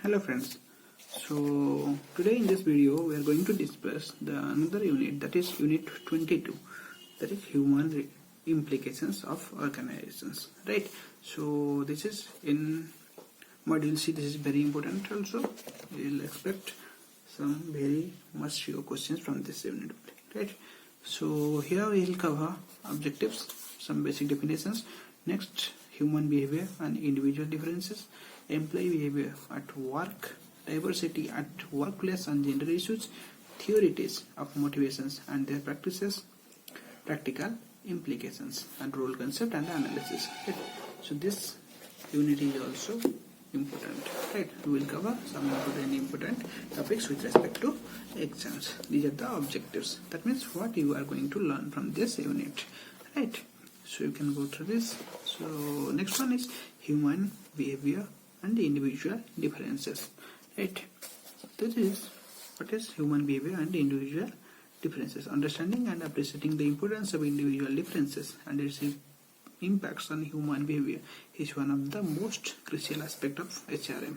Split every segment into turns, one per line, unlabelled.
Hello friends. So today in this video we are going to discuss the another unit, that is unit 22, that is human implications of organizations, right? So this is in module C. This is very important also. We will expect some very much few questions from this unit, right? So here we will cover objectives, some basic definitions, next human behavior and individual differences, employee behavior at work, diversity at workplace and gender issues, theories of motivations and their practices, practical implications, and role concept and analysis. Right? So this unit is also important. Right? We will cover some important topics with respect to exams. These are the objectives. That means what you are going to learn from this unit. Right? So you can go through this. So next one is human behavior and individual differences. Right? This is what is human behavior and individual differences. Understanding and appreciating the importance of individual differences and its impacts on human behavior is one of the most crucial aspects of HRM,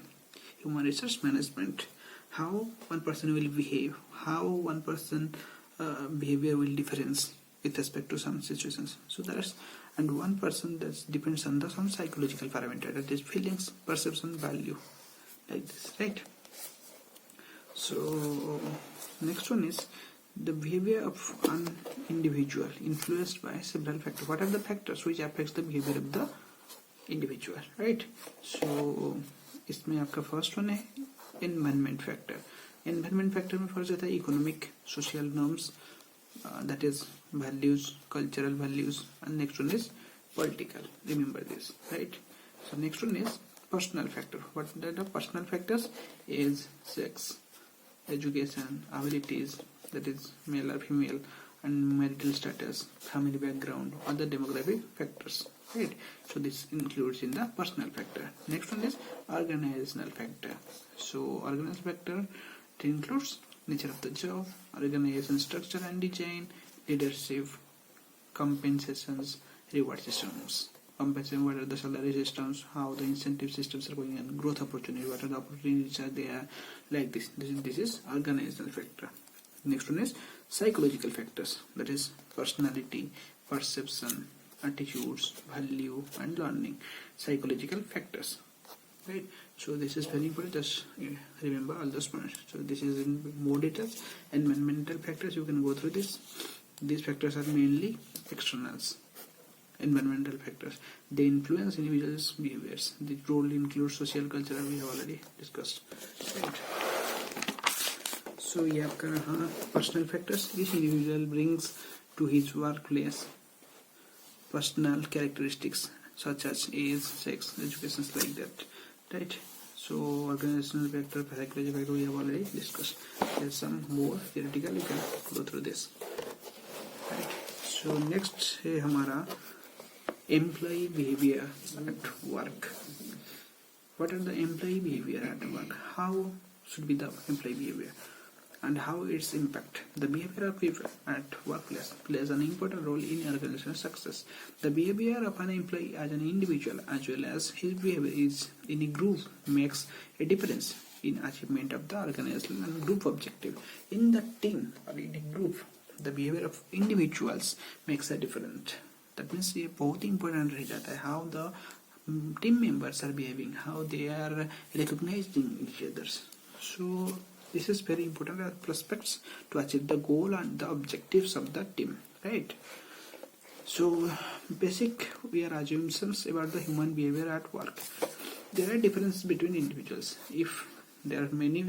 human resource management. How one person will behave, how one person behavior will difference with respect to some situations. So there's and one person that depends on the some psychological parameter, that is feelings, perception, value, like this, right? So next one is the behavior of an individual influenced by several factors. What are the factors which affects the behavior of the individual, right? So इसमें आपका first one है environment factor. Environment factor में first आता है economic social norms, that is values, cultural values, and next one is political. Remember this, right? So next one is personal factor. What are the personal factors? Age, sex, education, abilities, that is male or female, and marital status, family background, other demographic factors, right? So this includes in the personal factor. Next one is organizational factor. So organizational factor, it includes nature of the job, organization structure and design, leadership, compensations, reward systems. Compensation, what are the salary systems, how the incentive systems are going on, growth opportunity, what are the opportunities are there, like this. This is organizational factor. Next one is psychological factors, that is personality, perception, attitudes, value, and learning. Psychological factors, right? So this is very important. Just remember all those points. So this is in more details. Environmental factors, you can go through this. These factors are mainly externals. Environmental factors, they influence individuals' behaviors. The role includes social, cultural. We have already discussed. Right. So you have personal factors. Each individual brings to his workplace personal characteristics such as age, sex, education, like that. Right. So organizational factor, psychological factor, we have already discussed. There's some more theoretical. You can go through this. Right. So next है हमारा employee behavior at work. What are the employee behavior at work? How should be the employee behavior and how its impact? The behavior of people at workplace plays an important role in organizational success. The behavior of an employee as an individual as well as his behavior is in a group makes a difference in achievement of the organizational and group objective. In the team or in a group, the behavior of individuals makes a difference. That means ये बहुत important रह जाता है how the team members are behaving, how they are recognizing each others. So this is very important aspects to achieve the goal and the objectives of the team, right? So basic we are assumptions about the human behavior at work. There are differences between individuals. If there are many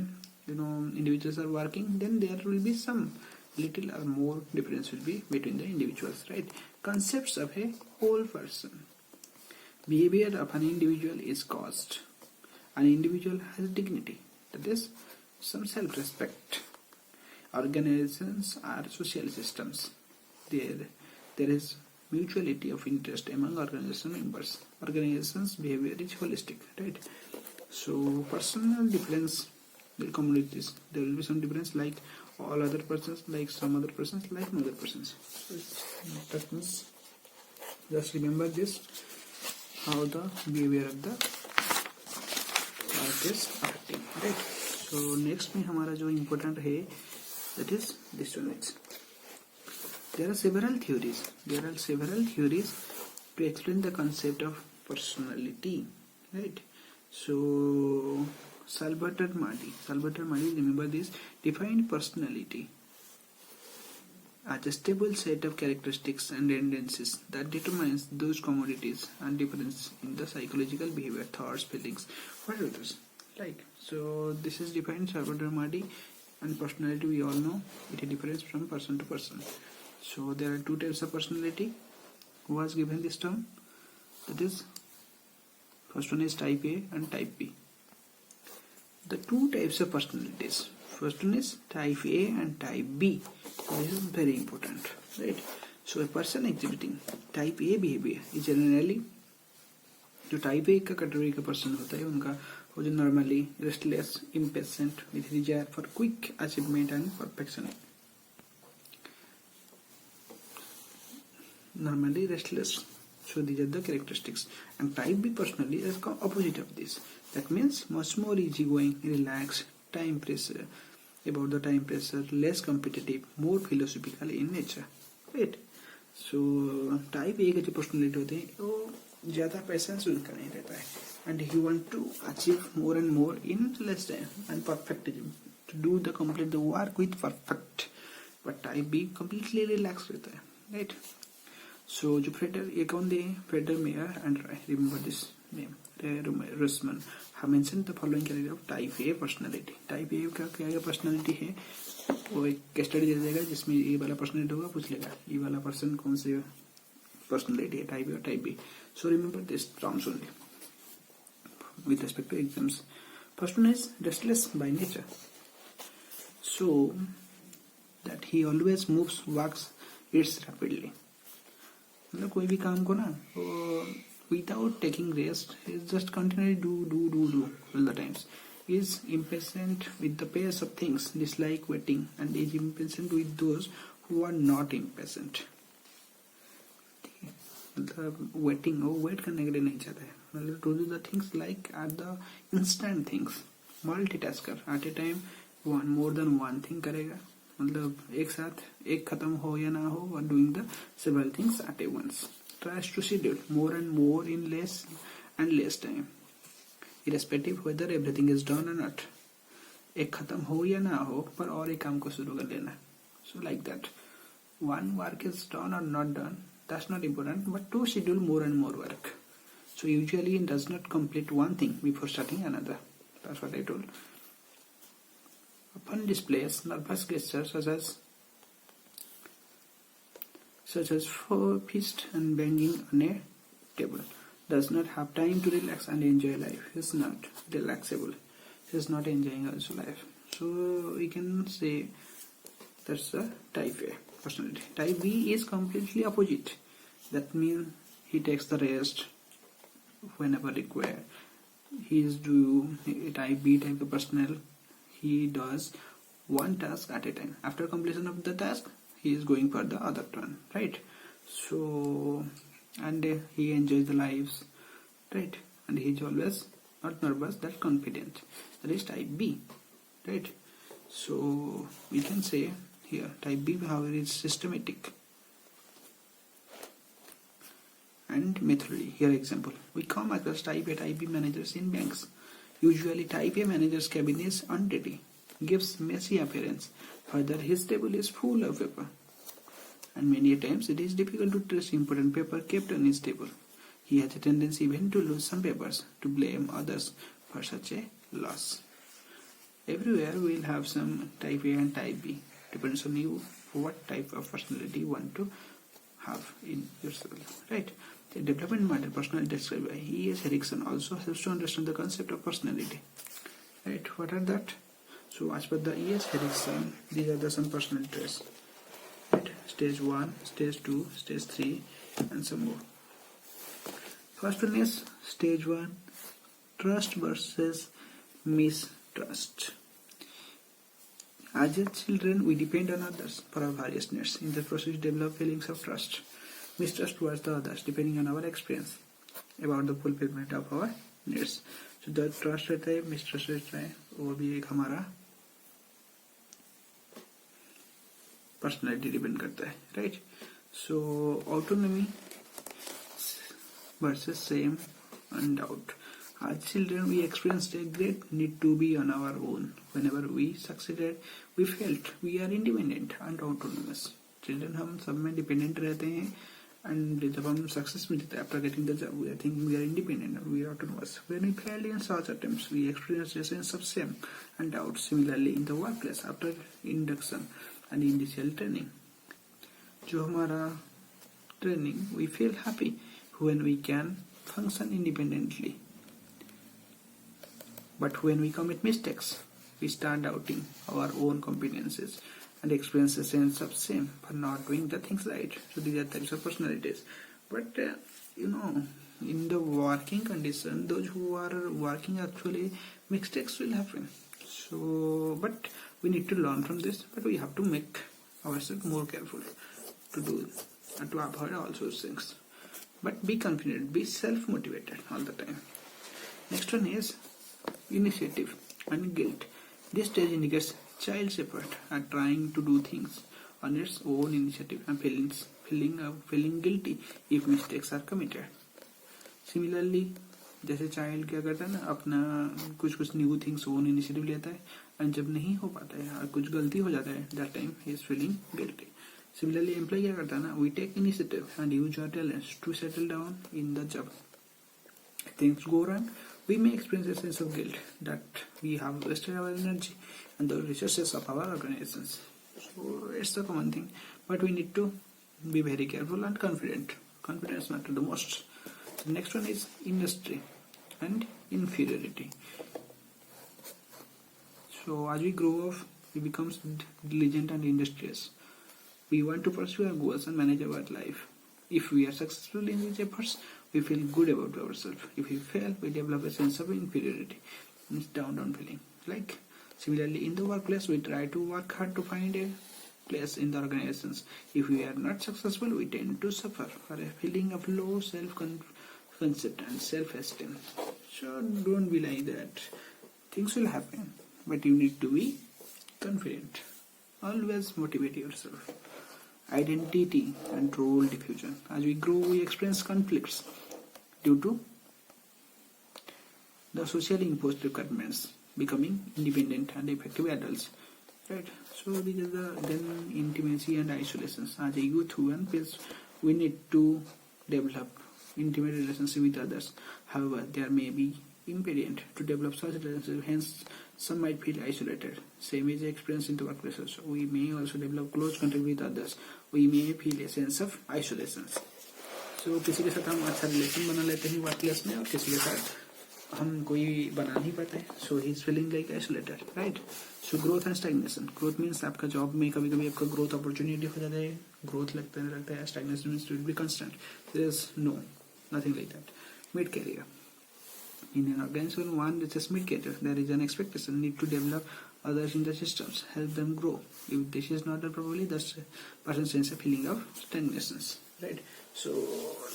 individuals are working, then there will be some little or more difference will be between the individuals, right? Concepts of a whole person. Behavior of an individual is caused. An individual has dignity, that is some self-respect. Organizations are social systems. There is mutuality of interest among organization members. Organizations' behavior is holistic, right? So personal difference will come with this. There will be some difference like all other persons, like some other persons, like no other persons. So that means just remember this, how the behavior of the work is affecting. right? So next में हमारा जो important है that is this one. There are several theories to explain the concept of personality, right? So Salvatore Mardi, remember this, defined personality as a stable set of characteristics and tendencies that determines those commodities and difference in the psychological behavior, thoughts, feelings, what others like. So this is defined Salvatore Mardi, and personality we all know it differs from person to person. So there are two types of personality. Who was given this term? That is, first one is type A and type B. The two types of personalities. First one is type A and type B. This is very important, right? So a person exhibiting type A behavior is generally, जो type A का category का person होता है उनका वो जो normally restless, impatient with desire for quick achievement and perfection. Normally restless. So these are the characteristics. And type B personality is the opposite of this. That means much more easygoing, relaxed, about the time pressure, less competitive, more philosophical in nature, right? So type A का जो personality होते हैं वो ज़्यादा patience उनका नहीं रहता है, and he want to achieve more and more in less time and perfectism, to do the complete the work with perfect. But type B completely relaxed रहता है, right? So जो Fredder ये कौन दे? Fredder, Mayer and Ray. Remember this name, Russman have mentioned the following category of type A personality. Type A का क्या personality है वो एक स्टडी दे देगा जिसमें ये वाला personality होगा, पूछ लेगा ये वाला person कौन से personality है, type A or type B. So remember this terms only with respect to exams. First one is restless by nature. So that he always moves, works, eats rapidly. मतलब कोई भी काम को ना without taking rest, he just continually do all the times. He is impatient with the pace of things, dislike waiting, and is impatient with those who are not impatient. मतलब waiting वो wait करने के लिए नहीं चाहता है, मतलब to do the things like at the instant things. Multitasker at a time more than one thing करेगा, मतलब एक साथ एक खत्म हो या ना हो, or doing the several things at once. Tries to schedule more and more in less and less time, irrespective whether everything is done or not. एक खत्म हो या ना हो पर और एक काम को शुरू कर लेना. So like that, one work is done or not done, that's not important, but to schedule more and more work. So usually it does not complete one thing before starting another. That's what I told. Often displays nervous gestures such as fist and banging on a table. Does not have time to relax and enjoy life. He is not relaxable. He is not enjoying also life. So we can say that's the type A personality. Type B is completely opposite. That means he takes the rest whenever required. He is type B type of personnel. He does one task at a time. After completion of the task, he is going for the other one, right? So, and he enjoys the lives, right? And he is always not nervous, that confident. That is type B, right? So we can say here type B, however, is systematic and methodology. Here example, we come across type A, type B managers in banks. Usually type A manager's cabin is untidy, gives messy appearance. Further, his table is full of paper, and many times it is difficult to trace important paper kept on his table. He has a tendency even to lose some papers, to blame others for such a loss. Everywhere we will have some type A and type B. Depends on you what type of personality you want to have in yourself, right? The development model personality described by E.S. Erickson also helps to understand the concept of personality, right? What are that? So as per the E.S. Erickson, these are the some personality traits, right? Stage 1, stage 2, stage 3 and some more. First one is stage 1, trust versus mistrust. As children, we depend on others for our various needs. In the process, we develop feelings of trust, mistrust towards the others, depending on our experience about the fulfillment of our needs. So So the trust रहता है, mistrust रहता है, और भी एक हमारा personality depend करता है, right. So autonomy versus same and doubt. As children, we experienced a great need to be on our own. Whenever we succeeded, we felt we are independent and autonomous. Children हम सब में dependent रहते हैं, and जब हम success मिलता है after getting the job, we are thinking we are independent and we are autonomous. When we failed in such attempts, we experienced a sense of shame and doubt. Similarly, in the workplace, after induction and initial training, जो हमारा training, we feel happy when we can function independently. But when we commit mistakes, we start doubting our own competences and experience a sense of shame for not doing the things right. So these are types of personalities. But in the working condition, those who are working actually, mistakes will happen. So, but we need to learn from this. But we have to make ourselves more careful to do and to avoid all those things. But be confident, be self-motivated all the time. Next one is initiative and guilt. This stage indicates child's effort at trying to do things on its own initiative and feeling guilty if mistakes are committed. Similarly, जैसे child क्या करता है ना, अपना कुछ new things own initiative लेता है, and जब नहीं हो पाता है और कुछ गलती हो जाता है, that time he is feeling guilty. Similarly, employee क्या करता है ना, we take initiative and use our talents to settle down in the job. If things go wrong, we may experience a sense of guilt that we have wasted our energy and the resources of our organizations. So it's the common thing, but we need to be very careful and confident. Confidence matters the most. The next one is industry and inferiority. So as we grow up, we become diligent and industrious. We want to pursue our goals and manage our life. If we are successful in these efforts, we feel good about ourselves. If we fail, we develop a sense of inferiority. It's down feeling. Like similarly, in the workplace, we try to work hard to find a place in the organizations. If we are not successful, we tend to suffer for a feeling of low self-concept and self-esteem. So don't be like that. Things will happen, but you need to be confident. Always motivate yourself. Identity and role diffusion. As we grow, we experience conflicts due to the socially imposed requirements, becoming independent and effective adults. Right? So these are then intimacy and isolations. As a youth who phase, we need to develop intimate relationship with others. However, there may be impediment to develop such relationships, hence some might feel isolated. Same is the experience in the workplaces. So we may also develop close contact with others. We may feel a sense of isolation. So किसी के साथ हम अच्छा relation बना लेते हैं workplace में, और किसी के साथ हम कोई बना नहीं पाते. So he is feeling like isolated, right? So growth and stagnation. Growth means आपका जॉब में कभी कभी आपका ग्रोथ अपॉर्चुनिटी हो जाता है, ग्रोथ लगता है. Stagnation means it will be constant. There is nothing like that. Mid career. In an organization, one reaches mid-career, there is an expectation need to develop others in the systems, help them grow. If this is not done properly, the person sense a feeling of stagnation, right? So,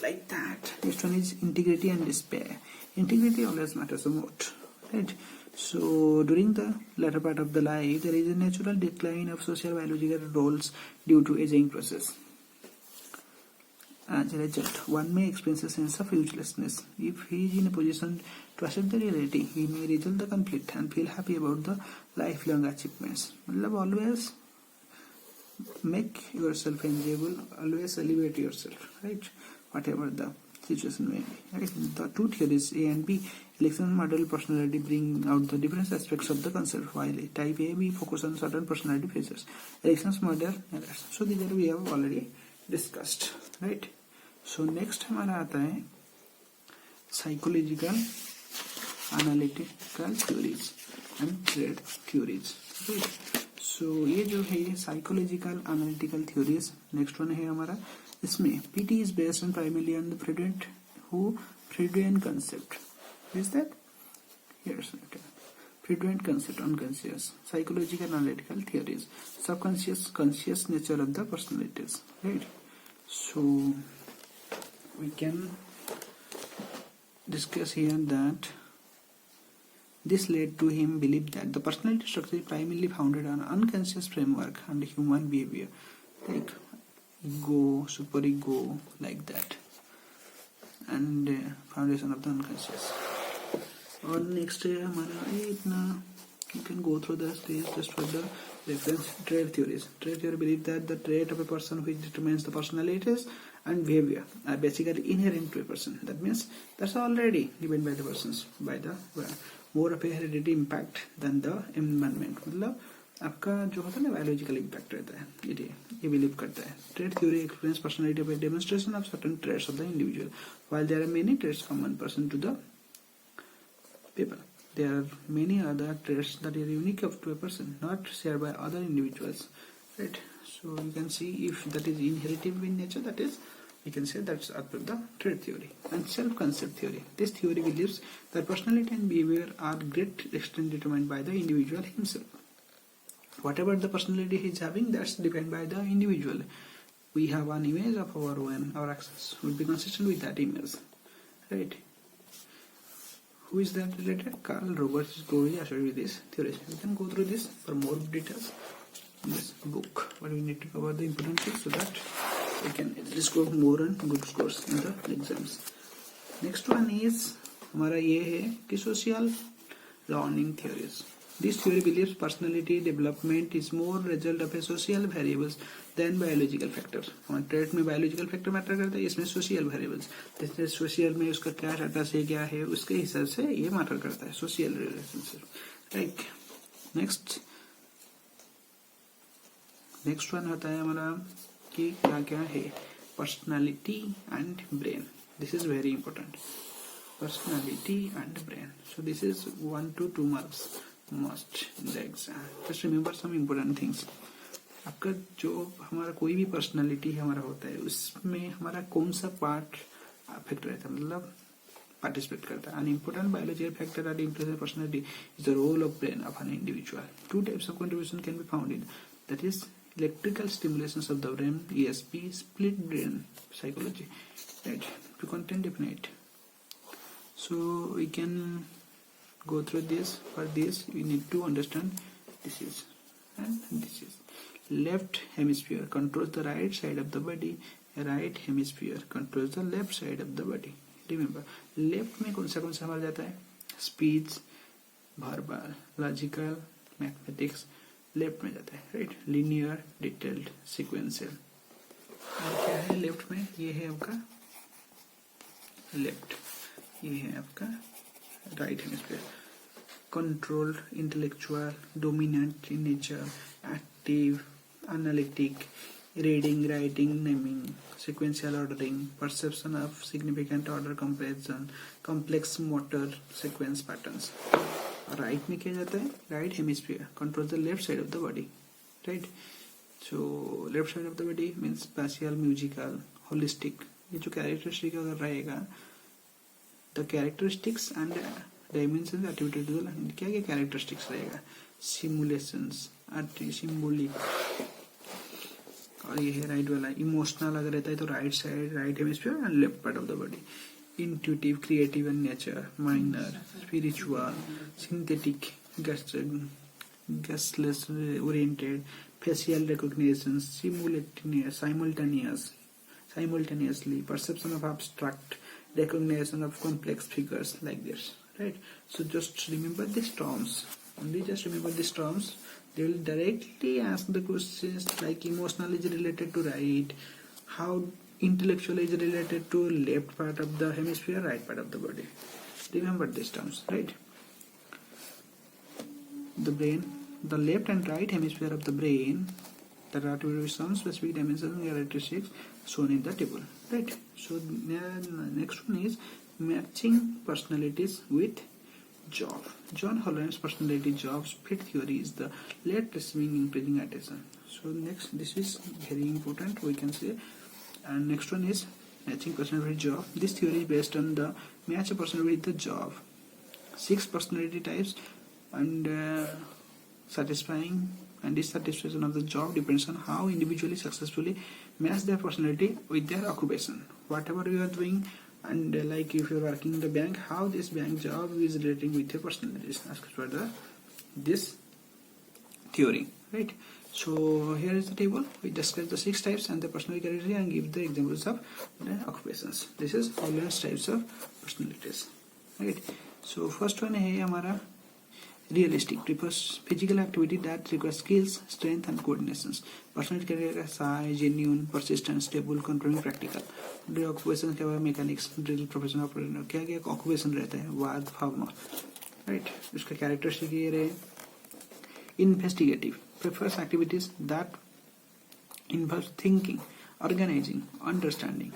like that. Next one is integrity and despair. Integrity always matters the most, right? So, during the latter part of the life, there is a natural decline of social biological roles due to aging process. As a result, one may experience a sense of uselessness. If he is in a position to accept the reality, he may resolve the conflict and feel happy about the lifelong achievements. Always make yourself enjoyable, always elevate yourself, right? Whatever the situation may be. Right? The two theories, A and B, Erickson model personality bring out the different aspects of the concept, while type A, B focus on certain personality features. Erickson's model, so these are we have already discussed, right? So next हमारा आता है psychological analytical theories and trait theories, right? So ये जो है psychological analytical theories, next one है हमारा. इसमें PT is based on primarily on the Freudian concept. Is that? Yes, okay. Freudian concept, unconscious, psychological analytical theories, subconscious, conscious nature of the personalities, right? So we can discuss here that This led to him believe that the personality structure is primarily founded on unconscious framework and human behavior, like ego, superego, like that, and foundation of the unconscious. और next है हमारा ये इतना, you can go through the stage just for the reference. Trait theories. Trait theory believe that the trait of a person which determines the personalities and behavior are basically inherent to a person. That means that's already given by the persons, by the more of a hereditary impact than the environment. मतलब आपका जो होता है ना biological impact रहता है, ये believe करता है. Trait theory explains personality by demonstration of certain traits of the individual. While there are many traits common person to the people, there are many other traits that are unique to a person, not shared by other individuals, right? So you can see if that is inherited in nature, that is, we can say that's as per the trait theory. And self-concept theory. This theory believes that personality and behavior are great extent determined by the individual himself. Whatever the personality he is having, that's defined by the individual. We have an image of our own, our access will be consistent with that image, right? Who is that related? Carl Roberts is going to show you this theory. We can go through this for more details in this book, but we need to cover the important things so that we can score more and good scores in the exams. Next one is हमारा ये है कि social learning theories. This theory believes personality development is more result of a social variables than biological factors. हमारे trait में biological factor matter करता है, इसमें social variables. जैसे social में उसका क्या status है, क्या है, उसके हिसाब से ये मैटर करता है, social relationship. Right. Next one होता है हमारा कि क्या क्या है personality and brain. This is very important. Personality and brain. So this is 1 to 2 marks. Must in the exam. Just remember some important things. आपका जो हमारा कोई भी पर्सनालिटी हमारा होता है उसमें हमारा कौन सा पार्ट अफेक्ट रहता है, मतलब पार्टिसिपेट करता है. An important biological factor that influences personality is the role of brain of an individual. 2 types of contribution can be found in, that is electrical stimulations of the brain, ESP, split brain psychology, right? To content definite. So we can go through this. For this we need to understand this is and this is. Left hemisphere controls the right side of the body, right hemisphere controls the left side of the body. Remember, left में कौन सा हमारा जाता है? Speech, verbal, logical, mathematics, left में जाता है, right? Linear, detailed, sequential. और क्या है लेफ्ट में? ये है आपका लेफ्ट, ये है आपका right hemisphere. Controlled, intellectual, dominant in nature, active, analytic, reading, writing, naming, sequential ordering, perception of significant order comparison, complex motor sequence patterns. Right में क्या जाता है? Right hemisphere control the left side of the body, right? So left side of the body means spatial, musical, holistic. ये जो characteristic अगर रहेगा, the characteristics and dimensions attributed to the language. क्या क्या कैरेक्टरिस्टिक्स रहेगा? सिमुलेशंस, सिम्बोलिक, और ये है राइट वाला. इमोशनल अगर रहता है तो right side, right hemisphere and left part of the body. Intuitive, creative in nature, minor, spiritual, synthetic, gasless oriented, facial recognition, simultaneously, perception of abstract, recognition of complex figures, like this, right? So just remember these terms. Only just remember these terms. They will directly ask the questions like emotional is related to right, how intellectual is related to left part of the hemisphere, right part of the body. Remember these terms, right? The brain, the left and right hemisphere of the brain, there are some specific dimensions and characteristics shown in the table, right? So next one is matching personalities with job. John Holland's personality job split theory is the late receiving increasing attention. So next, this is very important, we can say. And next one is matching personality job. This theory is based on the match a personality with the job. 6 personality types, and satisfying and dissatisfaction of the job depends on how individually successfully match their personality with their occupation. Whatever you are doing, And like if you're working in the bank, how this bank job is relating with your personalities as per this theory, right? So here is the table. We discuss the 6 types and the personality category and give the examples of the occupations. This is all types of personalities, right? So first one है हमारा realistic, prefers physical activity that requires skills, strength and coordinations. Personality category shy, genuine, persistent, stable, controlling, practical. The occupation क्या हुआ, mechanics, drill, professional operator. क्या क्या occupation रहता है, वाद, farmer, right? उसका characteristic ये रहे investigative, prefers activities that involves thinking, organizing, understanding.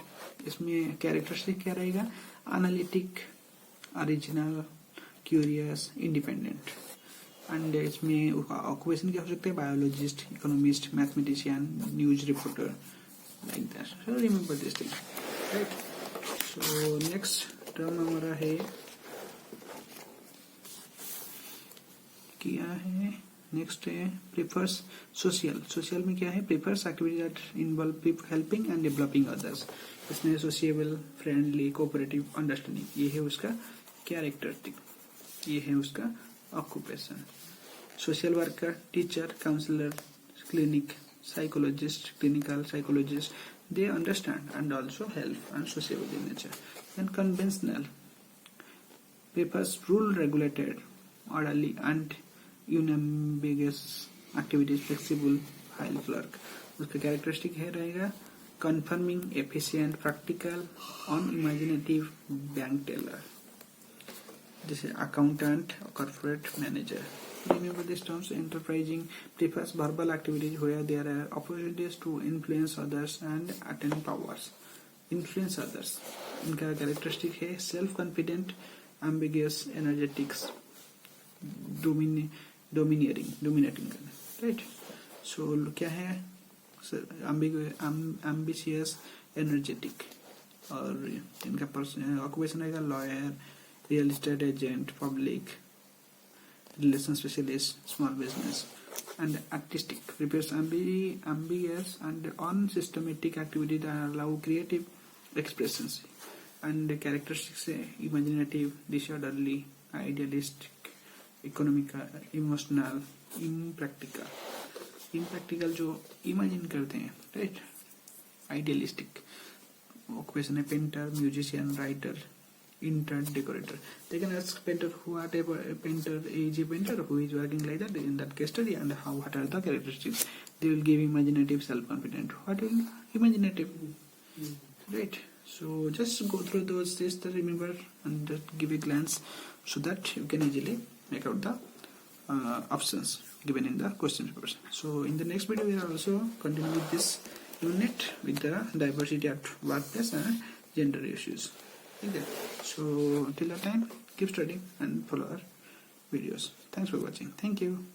इसमें characteristic क्या रहेगा, analytic, original, curious, independent. And इसमें occupation क्या हो सकते हैं, biologist, economist, mathematician, news reporter, like that. So remember this thing, right? So next term हमारा है क्या है, नेक्स्ट है प्रेफर्स सोशल. सोशल में क्या है, prefers activity that involve people helping and developing others. इसमें सोशिएबल, फ्रेंडली, कोऑपरेटिव, अंडरस्टैंडिंग, ये है उसका कैरेक्टरिस्टिक, ये है उसका occupation. Social worker, teacher, counsellor, clinic psychologist, clinical psychologist, they understand and also help and sociable in nature. Then conventional, prefers rule regulated, orderly and unambiguous activities, flexible, file clerk. उसका characteristic है रहेगा confirming, efficient, practical, unimaginative, bank teller. जैसे accountant, corporate manager. Remember these terms. Enterprising, prefers verbal activities where there are opportunities to influence others and attain powers. Influence others. इनका characteristic है self confident, ambiguous, energetics, dominating, right? So क्या है, ambitious, energetic. और इनका occupation रहेगा lawyer, real estate agent, public relation specialist, small business. And artistic, prepares ambiguous and unsystematic activity that allow creative expressions. And the characteristics say imaginative, disorderly, idealistic, economical, emotional, impractical. Impractical जो imagine करते हैं, right? Idealistic occupation है painter, musician, writer, intern, decorator. They can ask painter what a painter is a painter who is working like that in that case study, and what are the characteristics. They will give imaginative, self-confident. What will imaginative, right? So just go through those tests, remember, and just give a glance so that you can easily make out the options given in the question papers. So in the next video we are also continue with this unit with the diversity at workplace and gender issues. Okay. So till that time, keep studying and follow our videos. Thanks for watching. Thank you.